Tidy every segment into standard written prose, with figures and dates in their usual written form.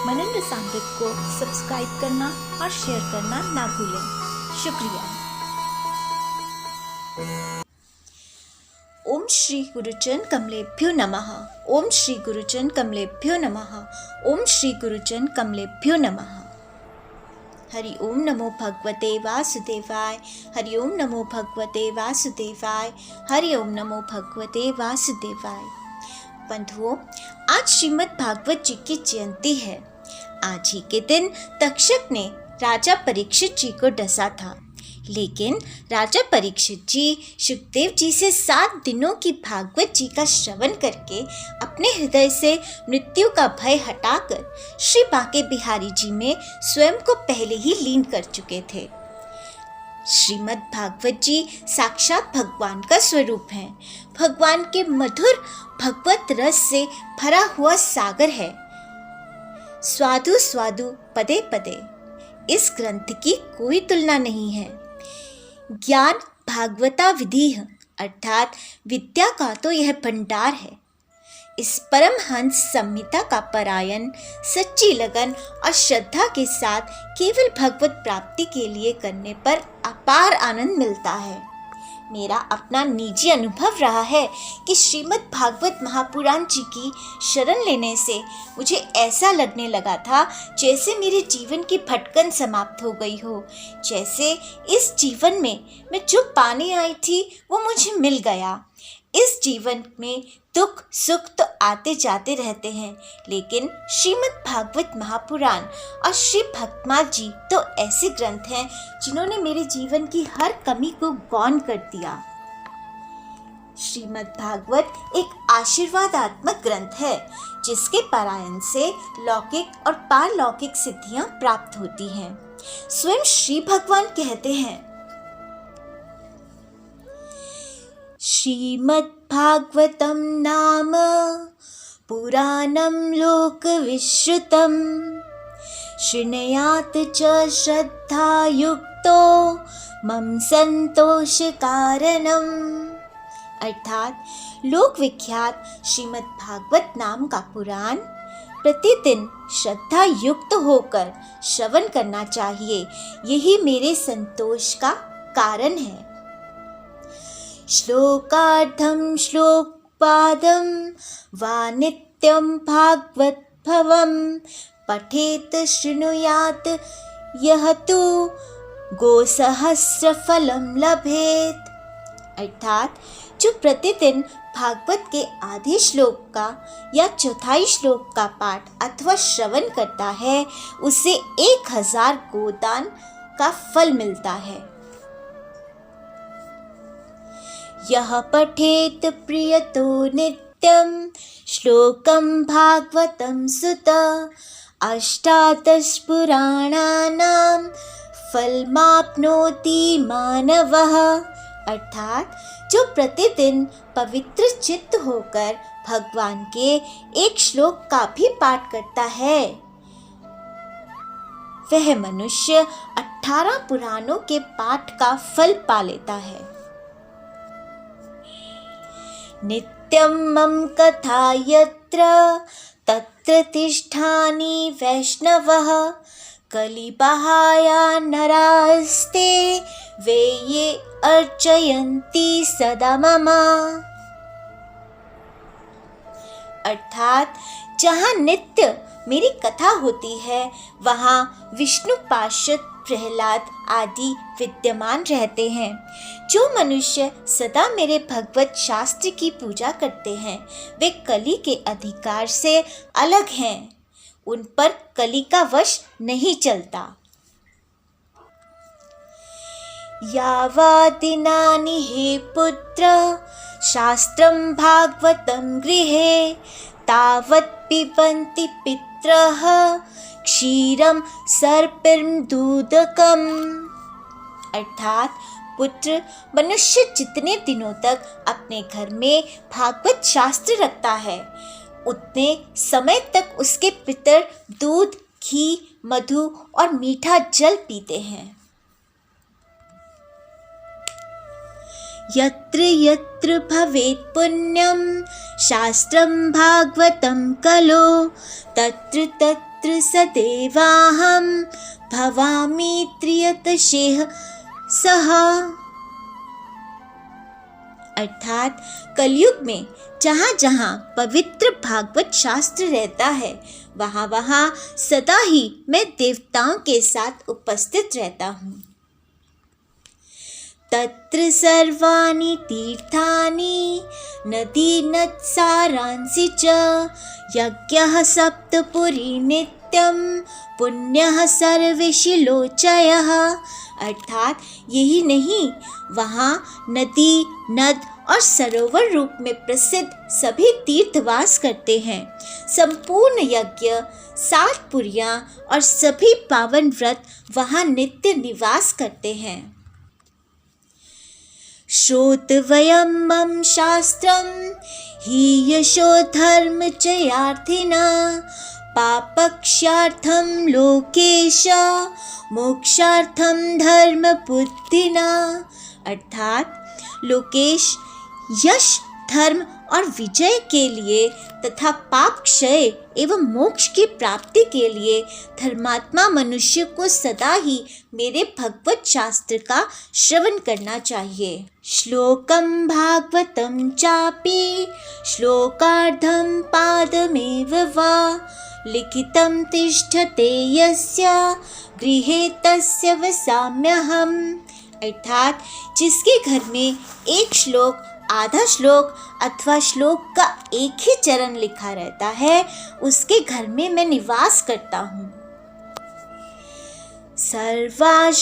मनन रसामृत को सब्सक्राइब करना और शेयर करना ना भूलें। शुक्रिया। ओम श्री गुरुचरण कमलेभ्यो नमः। ओम श्री गुरुचरण कमलेभ्यो नमः। ओम श्री गुरुचरण कमलेभ्यो नमः। हरि ओम नमो भगवते वासुदेवाय। हरि ओम नमो भगवते वासुदेवाय। हरि ओम नमो भगवते वासुदेवाय। बंधुओं, आज श्रीमद् भागवत जी की जयंती है। आज ही के दिन तक्षक ने राजा परीक्षित जी को डसा था, लेकिन राजा परीक्षित जी सुखदेव जी से 7 दिनों की भागवत जी का श्रवण करके अपने हृदय से मृत्यु का भय हटाकर श्री बांके बिहारी जी में स्वयं को पहले ही लीन कर चुके थे। श्रीमद् भागवत जी साक्षात भगवान का स्वरूप है। भगवान के मधुर भगवत रस से भरा हुआ सागर है। स्वादु स्वादु पदे पदे, इस ग्रंथ की कोई तुलना नहीं है। ज्ञान भागवता विधि अर्थात विद्या का तो यह भंडार है। इस परमहंस संहिता का पारायण सच्ची लगन और श्रद्धा के साथ केवल भगवत प्राप्ति के लिए करने पर अपार आनंद मिलता है। मेरा अपना निजी अनुभव रहा है कि श्रीमद् भागवत महापुराण जी की शरण लेने से मुझे ऐसा लगने लगा था जैसे मेरे जीवन की भटकन समाप्त हो गई हो। जैसे इस जीवन में मैं जो पाने आई थी वो मुझे मिल गया। इस जीवन में दुख सुख तो आते जाते रहते हैं, लेकिन श्रीमद् भागवत महापुराण और श्री भक्तमाल जी तो ऐसे ग्रंथ हैं जिन्होंने मेरे जीवन की हर कमी को गौण कर दिया। श्रीमद् भागवत एक आशीर्वादात्मक ग्रंथ है, जिसके पारायण से लौकिक और पारलौकिक सिद्धियां प्राप्त होती हैं। स्वयं श्री भगवान कहते हैं, श्रीमद्भागवतं नाम पुराणं लोकविश्रुतं शृणुयात् च श्रद्धायुक्तो मम संतोषकारणम्। अर्थात लोक विख्यात श्रीमद्भागवत नाम का पुराण प्रतिदिन श्रद्धा युक्त होकर श्रवण करना चाहिए। यही मेरे संतोष का कारण है। श्लोकार्थं श्लोकपादं वा नित्यं भागवत भवं पठेत शृणुयात् यह तु गोसहस्रफलं लभेत। अर्थात जो प्रतिदिन भागवत के आधे श्लोक का या चौथाई श्लोक का पाठ अथवा श्रवण करता है, उसे 1000 गोदान का फल मिलता है। यह पठेत प्रियतो नित्यं श्लोकं भागवतं सुत 18 पुराणानां फलमाप्नोति मानवः। अर्थात जो प्रतिदिन पवित्र चित्त होकर भगवान के एक श्लोक का भी पाठ करता है, वह मनुष्य 18 पुराणों के पाठ का फल पा लेता है। नित्यं मम कथा यत्र तत्र तिष्ठामि वैष्णवः कलिबाह्या नरास्ते वे ये अर्चयन्ति सदा मम। अर्थात जहाँ नित्य मेरी कथा होती है, वहाँ विष्णु पार्षद प्रहलाद आदि विद्यमान रहते हैं। जो मनुष्य सदा मेरे भगवत शास्त्र की पूजा करते हैं, वे कली के अधिकार से अलग हैं। उन पर कली का वश नहीं चलता। यावदिनानि हे पुत्र शास्त्रं भागवतं गृहे तावत् पिबन्ति पितरः क्षीरम सर्पिर्मदूदकम्। अर्थात पुत्र मनुष्य जितने दिनों तक अपने घर में भागवत शास्त्र रखता है, उतने समय तक उसके पितर दूध, घी, मधु और मीठा जल पीते हैं। यत्र यत्र भवेत् पुण्यं शास्त्रं भागवतं कलो तत्र तत्र सदैवाहं भवामि त्रियतशेह सह। अर्थात कलयुग में जहाँ जहाँ पवित्र भागवत शास्त्र रहता है वहाँ वहाँ सदा ही मैं देवताओं के साथ उपस्थित रहता हूँ। तत्र सर्वाणि तीर्थानि नदी नत्सारांसि च यज्ञः सप्तपुरी नित्यं पुण्यः सर्वेषु लोचयः। अर्थात यही नहीं, वहाँ नदी नद और सरोवर रूप में प्रसिद्ध सभी तीर्थवास करते हैं। संपूर्ण यज्ञ, 7 पुरियां और सभी पावन व्रत वहाँ नित्य निवास करते हैं। श्रोतव्यं शास्त्रं हि यशो धर्मचयार्थिनः पापक्षार्थं लोकेश मोक्षार्थं धर्मबुद्धिना। अर्थात लोकेश यश, धर्म और विजय के लिए तथा पाप क्षय एवं मोक्ष की प्राप्ति के लिए धर्मात्मा मनुष्य को सदा ही मेरे भगवत शास्त्र का श्रवण करना चाहिए। श्लोकं भागवतं चापि श्लोकार्धं पादमेव वा लिखितं तिष्ठते यस्य गृहे तस्य वसाम्यहम्। अर्थात जिसके घर में एक श्लोक, आधा श्लोक अथवा श्लोक का एक ही चरण लिखा रहता है उसके घर में मैं निवास करता हूँ। सर्वाश्रमभिगमनं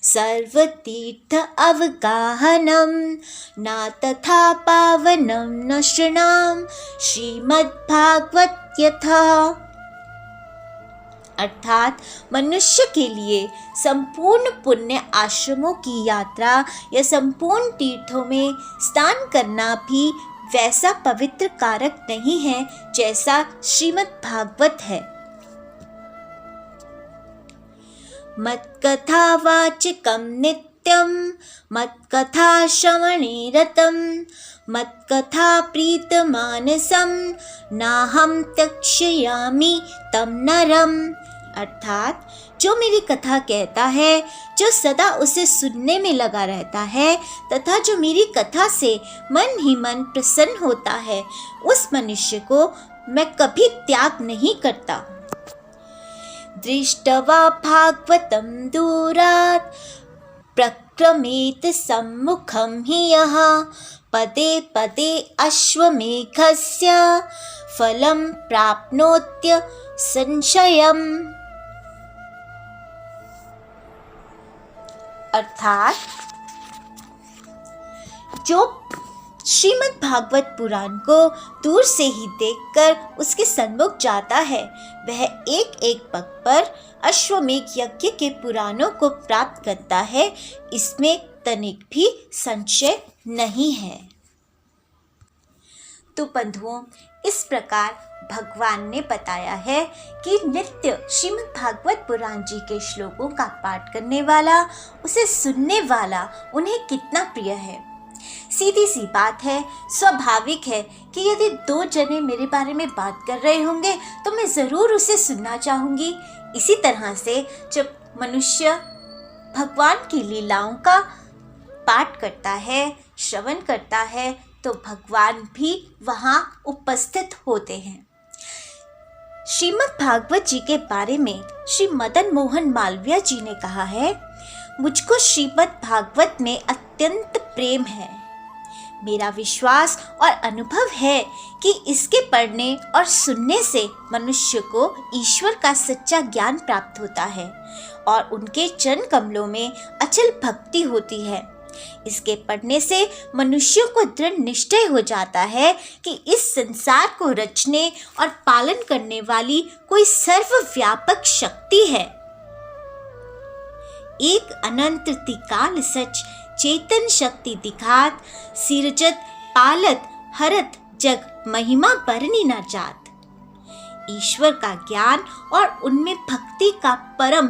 सर्वतीर्थ अवगाहनं न तथा पावनं न शृणाम श्रीमद्भागवत यथा। अर्थात मनुष्य के लिए संपूर्ण पुण्य आश्रमों की यात्रा या संपूर्ण तीर्थों में स्नान करना भी वैसा पवित्र कारक नहीं है जैसा श्रीमद् भागवत है। मत्कथावाचकं नित्यं मत्कथा श्रवणे रतं मत्कथा प्रीतमानसं नाहं त्यक्ष्यामि तं नरम्। अर्थात जो मेरी कथा कहता है, जो सदा उसे सुनने में लगा रहता है तथा जो मेरी कथा से मन ही मन प्रसन्न होता है, उस मनुष्य को मैं कभी त्याग नहीं करता। दृष्ट्वा भागवतं दूरात् प्रक्रमेत सम्मुखं हि यः पदे पदे अश्वमेघस्य फलं प्राप्नोत्य संशयम्। अर्थात जो श्रीमद् भागवत पुराण को दूर से ही देखकर उसके सन्मुख जाता है वह एक एक पग पर अश्वमेघ यज्ञ के पुराणों को प्राप्त करता है, इसमें तनिक भी संशय नहीं है। तो बंधुओं, इस प्रकार भगवान ने बताया है कि नित्य श्रीमद् भागवत पुराण जी के श्लोकों का पाठ करने वाला, उसे सुनने वाला उन्हें कितना प्रिय है। सीधी सी बात है, स्वाभाविक है कि यदि 2 जने मेरे बारे में बात कर रहे होंगे तो मैं ज़रूर उसे सुनना चाहूँगी। इसी तरह से जब मनुष्य भगवान की लीलाओं का पाठ करता है, श्रवण करता है, तो भगवान भी वहाँ उपस्थित होते हैं। श्रीमद् भागवत जी के बारे में श्री मदन मोहन मालवीय जी ने कहा है, मुझको श्रीमद् भागवत में अत्यंत प्रेम है। मेरा विश्वास और अनुभव है कि इसके पढ़ने और सुनने से मनुष्य को ईश्वर का सच्चा ज्ञान प्राप्त होता है और उनके चरण कमलों में अचल भक्ति होती है। इसके पढ़ने से मनुष्यों को दृढ़ निश्चय हो जाता है कि इस संसार को रचने और पालन करने वाली कोई सर्वव्यापक शक्ति है। एक अनंत त्रिकाल सच चेतन शक्ति दिखात सिरजत पालत हरत जग महिमा बरनी न जात। ईश्वर का ज्ञान और उनमें भक्ति का परम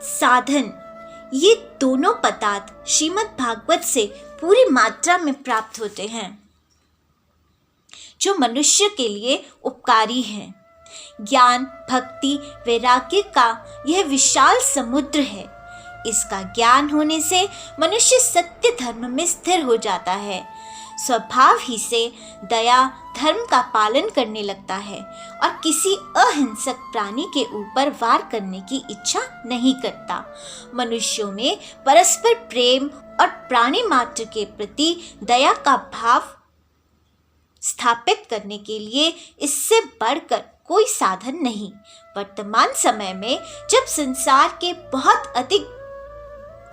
साधन ये दोनों पदार्थ श्रीमद् भागवत से पूरी मात्रा में प्राप्त होते हैं, जो मनुष्य के लिए उपकारी हैं। ज्ञान, भक्ति, वैराग्य का यह विशाल समुद्र है। इसका ज्ञान होने से मनुष्य सत्य धर्म में स्थिर हो जाता है, स्वभाव ही से दया, धर्म का पालन करने लगता है और किसी अहिंसक प्राणी के ऊपर वार करने की इच्छा नहीं करता। मनुष्यों में परस्पर प्रेम और प्राणी मात्र के प्रति दया का भाव स्थापित करने के लिए इससे बढ़कर कोई साधन नहीं। वर्तमान समय में जब संसार के बहुत अधिक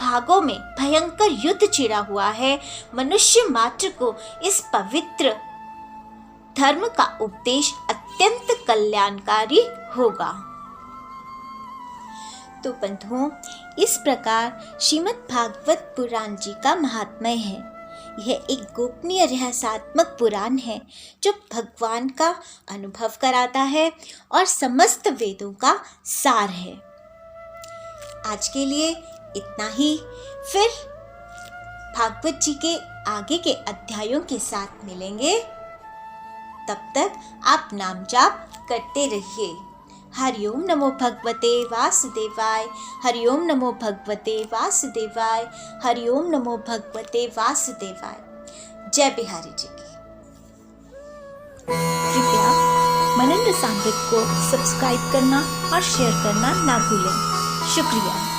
भागों में भयंकर युद्ध छिड़ा हुआ है, मनुष्य मात्र को इस पवित्र धर्म का उपदेश अत्यंत कल्याणकारी होगा। तो बंधुओं, इस प्रकार श्रीमद् भागवत पुराण जी का महात्म्य है। यह एक गोपनीय रहस्यात्मक पुराण है जो भगवान का अनुभव कराता है और समस्त वेदों का सार है। आज के लिए इतना ही। फिर भागवत जी के आगे के अध्यायों के साथ मिलेंगे। तब तक आप नाम जाप करते रहिए। हरिओम नमो भगवते वासुदेवाय। हरिओम नमो भगवते वासुदेवाय। हरिओम नमो भगवते वासुदेवाय। जय बिहारी जी की। कृपया मनन रसामृत को सब्सक्राइब करना और शेयर करना ना भूलें। शुक्रिया।